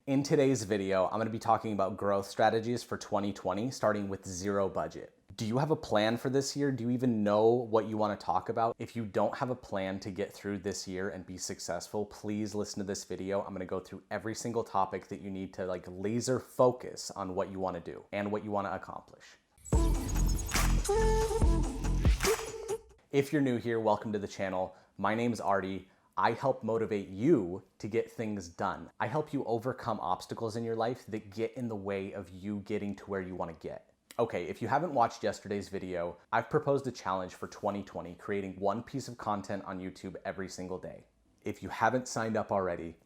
In today's video, I'm going to be talking about growth strategies for 2020, starting with zero budget. Do you have a plan for this year? Do you even know what you want to talk about? If you don't have a plan to get through this year and be successful, please listen to this video. I'm going to go through every single topic that you need to laser focus on what you want to do and what you want to accomplish. If you're new here, welcome to the channel. My name's Artie. I help motivate you to get things done. I help you overcome obstacles in your life that get in the way of you getting to where you want to get. Okay, if you haven't watched yesterday's video, I've proposed a challenge for 2020, creating one piece of content on YouTube every single day. If you haven't signed up already,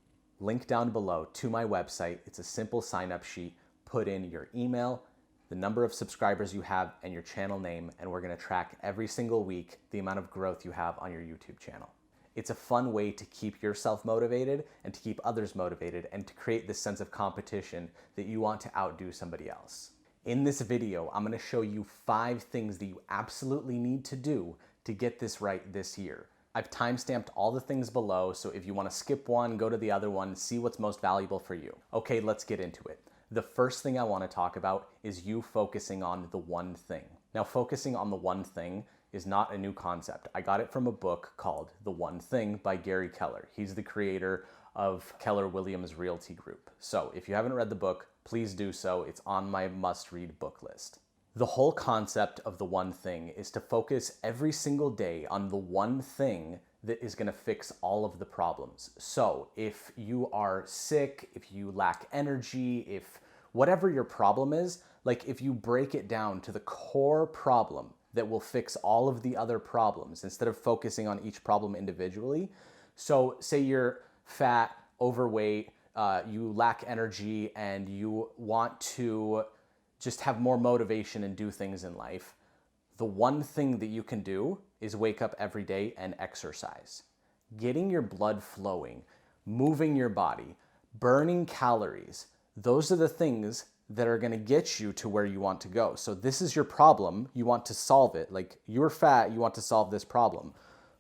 link down below to my website. It's a simple sign-up sheet. Put in your email, the number of subscribers you have, and your channel name, and we're gonna track every single week the amount of growth you have on your YouTube channel. It's a fun way to keep yourself motivated and to keep others motivated and to create this sense of competition that you want to outdo somebody else. In this video, I'm going to show you 5 things that you absolutely need to do to get this right this year. I've timestamped all the things below, so if you want to skip one, go to the other one, see what's most valuable for you. Okay, let's get into it. The first thing I want to talk about is you focusing on the one thing. Now, focusing on the one thing is not a new concept. I got it from a book called The One Thing by Gary Keller. He's the creator of Keller Williams Realty Group. So if you haven't read the book, please do so. It's on my must-read book list. The whole concept of the one thing is to focus every single day on the one thing that is gonna fix all of the problems. So if you are sick, if you lack energy, if whatever your problem is, if you break it down to the core problem that will fix all of the other problems instead of focusing on each problem individually. So say you're fat, overweight, you lack energy, and you want to just have more motivation and do things in life. The one thing that you can do is wake up every day and exercise. Getting your blood flowing, moving your body, burning calories, those are the things that are gonna get you to where you want to go. So this is your problem, you want to solve it. You're fat, you want to solve this problem.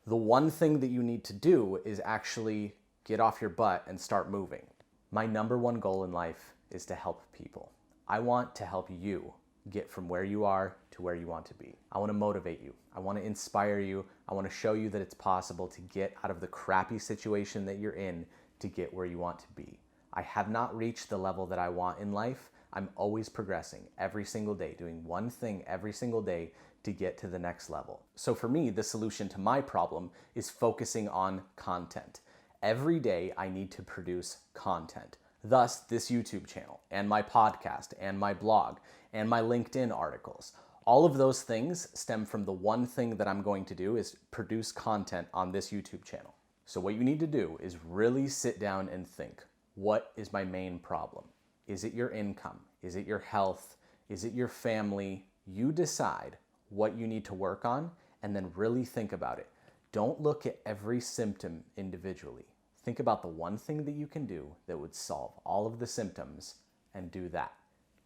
The one thing that you need to do is actually get off your butt and start moving. My number one goal in life is to help people. I want to help you get from where you are to where you want to be. I wanna motivate you. I wanna inspire you. I wanna show you that it's possible to get out of the crappy situation that you're in to get where you want to be. I have not reached the level that I want in life. I'm always progressing every single day, doing one thing every single day to get to the next level. So for me, the solution to my problem is focusing on content. Every day I need to produce content. Thus, this YouTube channel and my podcast and my blog and my LinkedIn articles. All of those things stem from the one thing that I'm going to do is produce content on this YouTube channel. So what you need to do is really sit down and think, what is my main problem? Is it your income? Is it your health? Is it your family? You decide what you need to work on and then really think about it. Don't look at every symptom individually. Think about the one thing that you can do that would solve all of the symptoms and do that.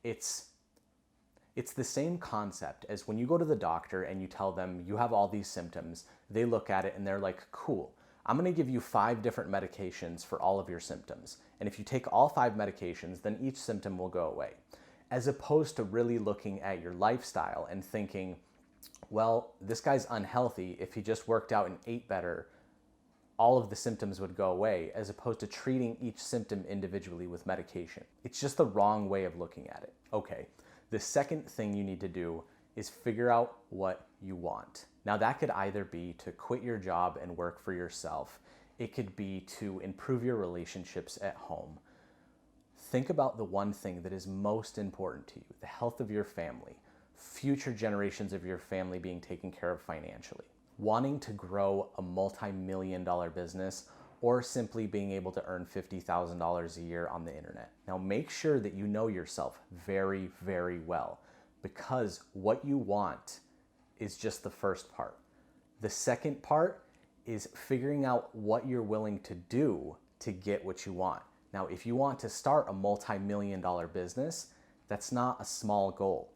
It's the same concept as when you go to the doctor and you tell them you have all these symptoms. They look at it and they're like, cool. I'm gonna give you 5 different medications for all of your symptoms. And if you take all 5 medications, then each symptom will go away. As opposed to really looking at your lifestyle and thinking, well, this guy's unhealthy. If he just worked out and ate better, all of the symptoms would go away, as opposed to treating each symptom individually with medication. It's just the wrong way of looking at it. Okay, the second thing you need to do is figure out what you want. Now that could either be to quit your job and work for yourself. It could be to improve your relationships at home. Think about the one thing that is most important to you, the health of your family, future generations of your family being taken care of financially, wanting to grow a multi-million-dollar business, or simply being able to earn $50,000 a year on the internet. Now make sure that you know yourself very, very well, because what you want is just the first part. The second part is figuring out what you're willing to do to get what you want. Now, if you want to start a multi-million-dollar business, that's not a small goal.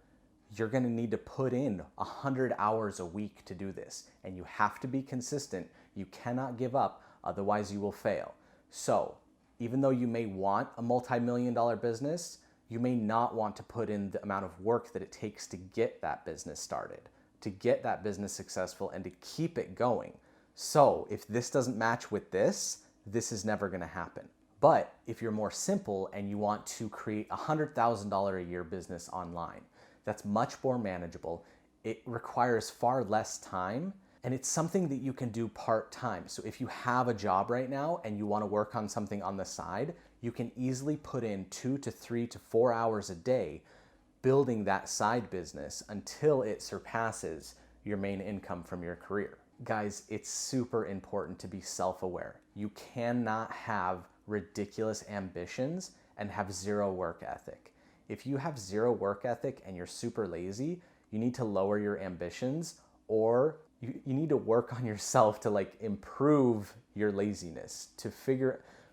You're gonna need to put in 100 hours a week to do this, and you have to be consistent. You cannot give up, otherwise you will fail. So Even though you may want a multi-million-dollar business, you may not want to put in the amount of work that it takes to get that business started, to get that business successful, and to keep it going. So if this doesn't match with this is never gonna happen. But if you're more simple and you want to create a $100,000 a year business online, that's much more manageable. It requires far less time, and it's something that you can do part-time. So if you have a job right now and you want to work on something on the side, you can easily put in 2 to 3 to 4 hours a day building that side business until it surpasses your main income from your career. Guys, it's super important to be self-aware. You cannot have ridiculous ambitions and have zero work ethic. If you have zero work ethic and you're super lazy, you need to lower your ambitions, or you need to work on yourself to improve your laziness.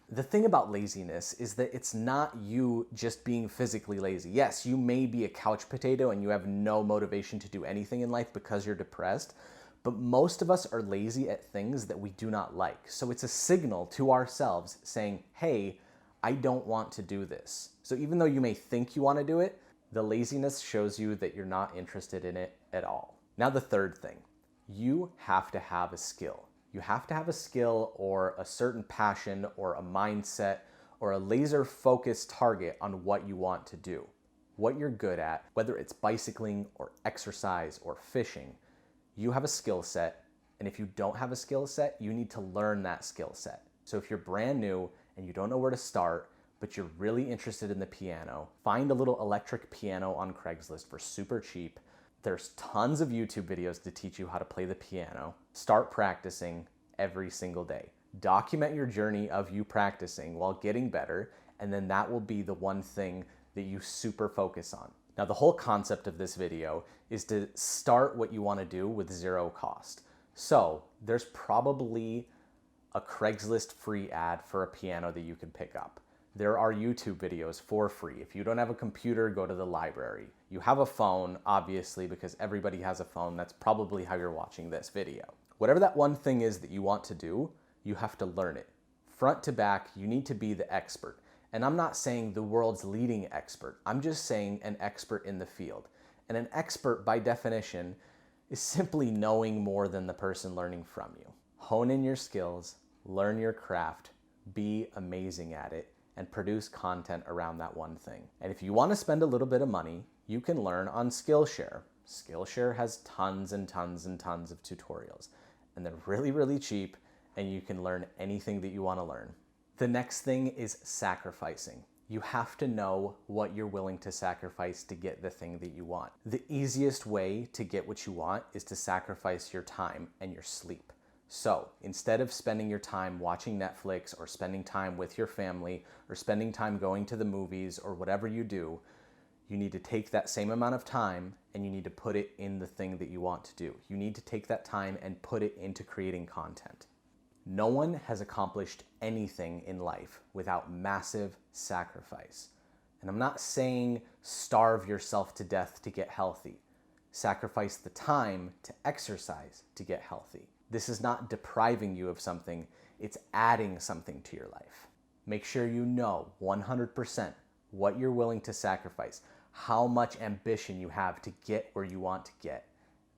The thing about laziness is that it's not you just being physically lazy. Yes, you may be a couch potato and you have no motivation to do anything in life because you're depressed, but most of us are lazy at things that we do not like. So it's a signal to ourselves saying, hey, I don't want to do this. So even though you may think you want to do it, the laziness shows you that you're not interested in it at all. Now the third thing, you have to have a skill. You have to have a skill or a certain passion or a mindset or a laser focused target on what you want to do, what you're good at, whether it's bicycling or exercise or fishing. You have a skill set, and if you don't have a skill set, you need to learn that skill set. So if you're brand new and you don't know where to start, but you're really interested in the piano, find a little electric piano on Craigslist for super cheap. There's tons of YouTube videos to teach you how to play the piano. Start practicing every single day. Document your journey of you practicing while getting better, and then that will be the one thing that you super focus on. Now, the whole concept of this video is to start what you want to do with zero cost. So there's probably a Craigslist free ad for a piano that you can pick up. There are YouTube videos for free. If you don't have a computer, go to the library. You have a phone, obviously, because everybody has a phone. That's probably how you're watching this video. Whatever that one thing is that you want to do, you have to learn it. Front to back, you need to be the expert. And I'm not saying the world's leading expert. I'm just saying an expert in the field. And an expert, by definition, is simply knowing more than the person learning from you. Hone in your skills, learn your craft, be amazing at it, and produce content around that one thing. And if you want to spend a little bit of money, you can learn on SkillShare. SkillShare has tons and tons and tons of tutorials, and they're really, really cheap, and you can learn anything that you want to learn. The next thing is sacrificing. You have to know what you're willing to sacrifice to get the thing that you want. The easiest way to get what you want is to sacrifice your time and your sleep. So instead of spending your time watching Netflix or spending time with your family or spending time going to the movies or whatever you do, you need to take that same amount of time and you need to put it in the thing that you want to do. You need to take that time and put it into creating content. No one has accomplished anything in life without massive sacrifice. And I'm not saying starve yourself to death to get healthy. Sacrifice the time to exercise to get healthy. This is not depriving you of something, it's adding something to your life. Make sure you know 100% what you're willing to sacrifice, how much ambition you have to get where you want to get.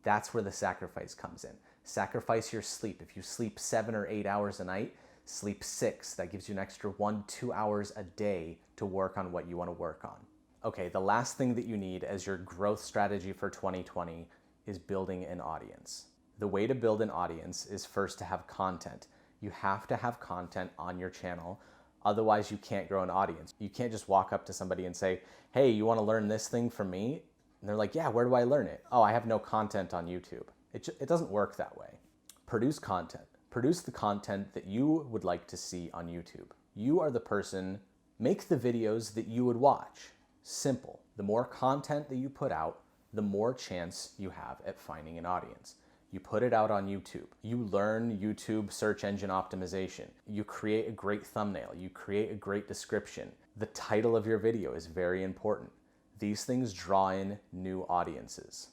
That's where the sacrifice comes in. Sacrifice your sleep. If you sleep 7 or 8 hours a night, sleep 6. That gives you an extra 1-2 hours a day to work on what you want to work on. Okay, the last thing that you need as your growth strategy for 2020 is building an audience. The way to build an audience is first to have content. You have to have content on your channel. Otherwise, you can't grow an audience. You can't just walk up to somebody and say, hey, you want to learn this thing from me? And they're like, yeah, where do I learn it? Oh, I have no content on YouTube. It doesn't work that way. Produce content. Produce the content that you would like to see on YouTube. You are the person. Make the videos that you would watch. Simple. The more content that you put out, the more chance you have at finding an audience. You put it out on YouTube. You learn YouTube search engine optimization. You create a great thumbnail. You create a great description. The title of your video is very important. These things draw in new audiences.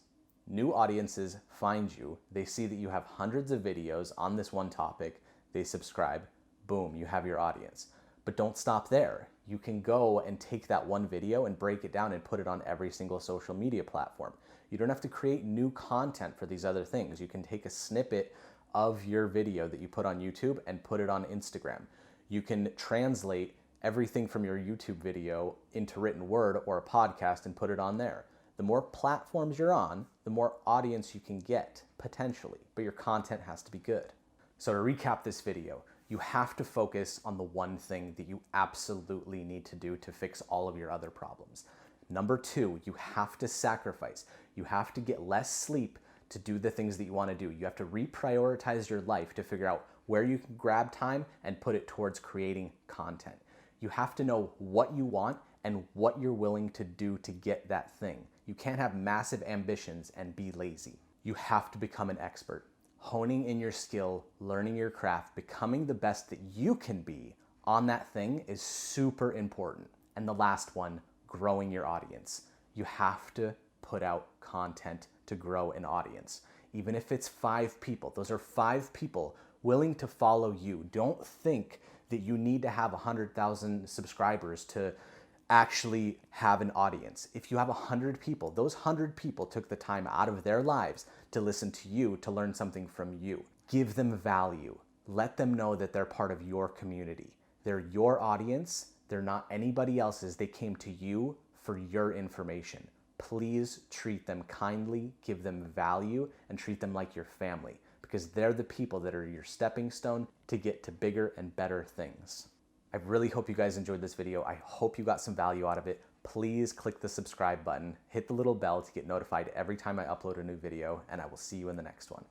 New audiences find you. They see that you have hundreds of videos on this one topic. They subscribe. Boom, you have your audience. But don't stop there. You can go and take that one video and break it down and put it on every single social media platform. You don't have to create new content for these other things. You can take a snippet of your video that you put on YouTube and put it on Instagram. You can translate everything from your YouTube video into written word or a podcast and put it on there. The more platforms you're on, the more audience you can get, potentially, but your content has to be good. So to recap this video, you have to focus on the one thing that you absolutely need to do to fix all of your other problems. Number 2, you have to sacrifice. You have to get less sleep to do the things that you want to do. You have to reprioritize your life to figure out where you can grab time and put it towards creating content. You have to know what you want and what you're willing to do to get that thing. You can't have massive ambitions and be lazy. You have to become an expert. Honing in your skill, learning your craft, becoming the best that you can be on that thing is super important. And the last one, growing your audience. You have to put out content to grow an audience. Even if it's 5 people, those are 5 people willing to follow you. Don't think that you need to have 100,000 subscribers to actually have an audience. If you have 100 people, those 100 people took the time out of their lives to listen to you, to learn something from you. Give them value. Let them know that they're part of your community. They're your audience. They're not anybody else's. They came to you for your information. Please treat them kindly, give them value, and treat them like your family, because they're the people that are your stepping stone to get to bigger and better things. I really hope you guys enjoyed this video. I hope you got some value out of it. Please click the subscribe button, hit the little bell to get notified every time I upload a new video, and I will see you in the next one.